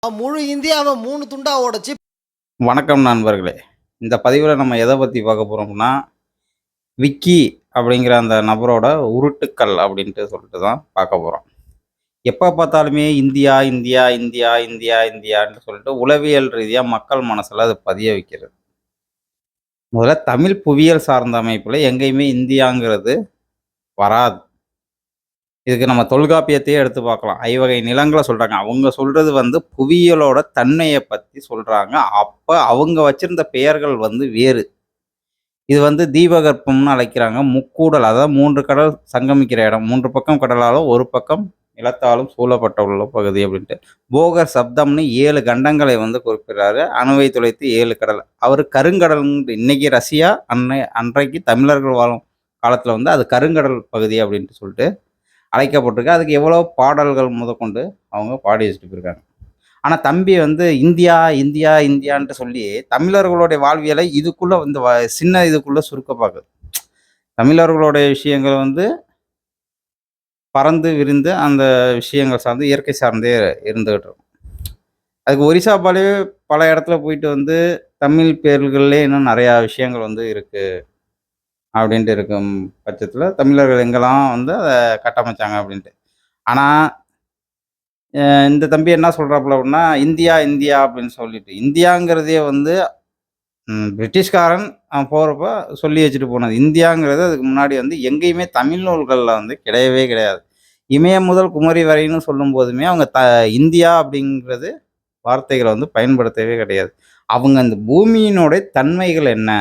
முழு இந்தியாவ 3 துண்டா உடைச்சு வணக்கம் நண்பர்களே. இந்த பதிவுல நம்ம எத பத்தி பார்க்க போறோம்னா, விக்கி அப்படிங்கிற அந்த நபரோட உருட்டுக்கள் அப்படின்ட்டு சொல்லிட்டு தான் பார்க்க போறோம். எப்ப பார்த்தாலுமே இந்தியா, இந்தியா, இந்தியா, இந்தியா, இந்தியான்னு சொல்லிட்டு உளவியல் ரீதியா மக்கள் மனசுல அது பதிய வைக்கிறது. முதல்ல தமிழ் புவியியல் சார்ந்த அமைப்புல எங்கேயுமே இந்தியாங்கிறது வராது. இதுக்கு நம்ம தொல்காப்பியத்தையே எடுத்து பார்க்கலாம். ஐவகை நிலங்கள சொல்றாங்க. அவங்க சொல்றது புவியியலோட தன்மைய பத்தி சொல்றாங்க. அப்ப அவங்க வச்சிருந்த பெயர்கள் வேறு. இது தீபகற்பம்னு அழைக்கிறாங்க. முக்கூடல், அதாவது 3 கடல் சங்கமிக்கிற இடம். 3 பக்கம் கடலாலும், ஒரு பக்கம் நிலத்தாலும் சூழப்பட்ட உள்ள பகுதி அப்படின்ட்டு. போகர் சப்தம்னு 7 கண்டங்களை குறிப்பிடுறாரு. அணுவை துளைத்து 7 கடல். அவரு கருங்கடல், இன்னைக்கு ரஷ்யா, அன்றைக்கு தமிழர்கள் வாழும் காலத்துல அது கருங்கடல் பகுதி அப்படின்ட்டு சொல்லிட்டு அழைக்கப்பட்டிருக்கு. அதுக்கு எவ்வளோ பாடல்கள் முதற்கொண்டு அவங்க பாடி வச்சுட்டு போயிருக்காங்க. ஆனா தம்பி இந்தியா, இந்தியா, இந்தியான்ட்டு சொல்லி தமிழர்களுடைய வாழ்வியலை இதுக்குள்ள சின்ன இதுக்குள்ள சுருக்க பார்க்குது. தமிழர்களுடைய விஷயங்கள் பறந்து விரிந்து அந்த விஷயங்கள் சார்ந்து இயற்கை சார்ந்தே இருந்துகிட்டு இருக்கும். அதுக்கு ஒரிசாப்பாலே பல இடத்துல போயிட்டு தமிழ் பேர்கள்லேயே இன்னும் நிறையா விஷயங்கள் இருக்கு அப்படின்ட்டு இருக்கும் பட்சத்தில் தமிழர்கள் எங்கெல்லாம் அதை கட்டமைச்சாங்க அப்படின்ட்டு. ஆனால் இந்த தம்பி என்ன சொல்கிறாப்புல அப்படின்னா, இந்தியா இந்தியா அப்படின்னு சொல்லிட்டு, இந்தியாங்கிறதே பிரிட்டிஷ்காரன் போகிறப்ப சொல்லி வச்சுட்டு போனது. இந்தியாங்கிறது அதுக்கு முன்னாடி எங்கேயுமே தமிழ் நூல்களில் கிடையவே கிடையாது. இமயம் முதல் குமரி வரைன்னு சொல்லும் போதுமே அவங்க இந்தியா அப்படிங்கிறது வார்த்தைகளை பயன்படுத்தவே கிடையாது. அவங்க அந்த பூமியினுடைய தன்மைகள் என்ன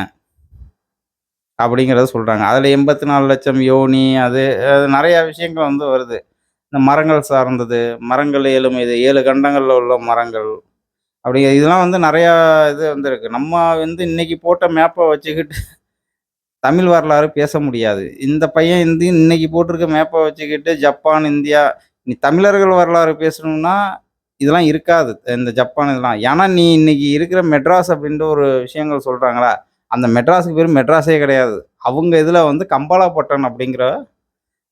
அப்படிங்கிறத சொல்கிறாங்க. அதில் 84 லட்சம் யோனி, அது நிறையா விஷயங்கள் வருது. இந்த மரங்கள் சார்ந்தது, மரங்கள் 7 கண்டங்களில் உள்ள மரங்கள், அப்படி இதெல்லாம் நிறையா இது இருக்கு. நம்ம இன்னைக்கு போட்ட மேப்பை வச்சுக்கிட்டு தமிழ் வரலாறு பேச முடியாது. இந்த பையன் இன்னைக்கு போட்டிருக்க மேப்பை வச்சுக்கிட்டு ஜப்பான், இந்தியா, நீ தமிழர்கள் வரலாறு பேசணும்னா இதெல்லாம் இருக்காது. இந்த ஜப்பான் இதெல்லாம். ஏன்னா நீ இன்னைக்கு இருக்கிற மெட்ராஸ் அப்படின்ற ஒரு விஷயங்கள் சொல்கிறாங்களா, அந்த மெட்ராஸுக்கு பேர் மெட்ராஸே கிடையாது. அவங்க இதில் கம்பாலாப்பட்டன் அப்படிங்கிற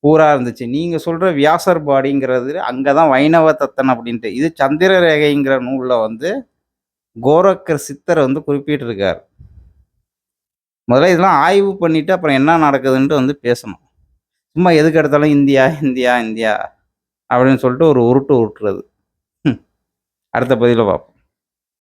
ஊராக இருந்துச்சு. நீங்கள் சொல்கிற வியாசர்பாடிங்கிறது அங்கே தான் வைணவ தத்தன் அப்படின்ட்டு. இது சந்திர ரேகைங்கிற நூலில் கோரக்கர் சித்தர் குறிப்பிட்டிருக்கார். முதல்ல இதெல்லாம் ஆய்வு பண்ணிவிட்டு அப்புறம் என்ன நடக்குதுன்ட்டு பேசணும். சும்மா எதுக்கு எடுத்தாலும் இந்தியா இந்தியா இந்தியா அப்படின்னு சொல்லிட்டு ஒரு உருட்டு உருட்டுறது. அடுத்த பதிவில் பார்ப்போம்.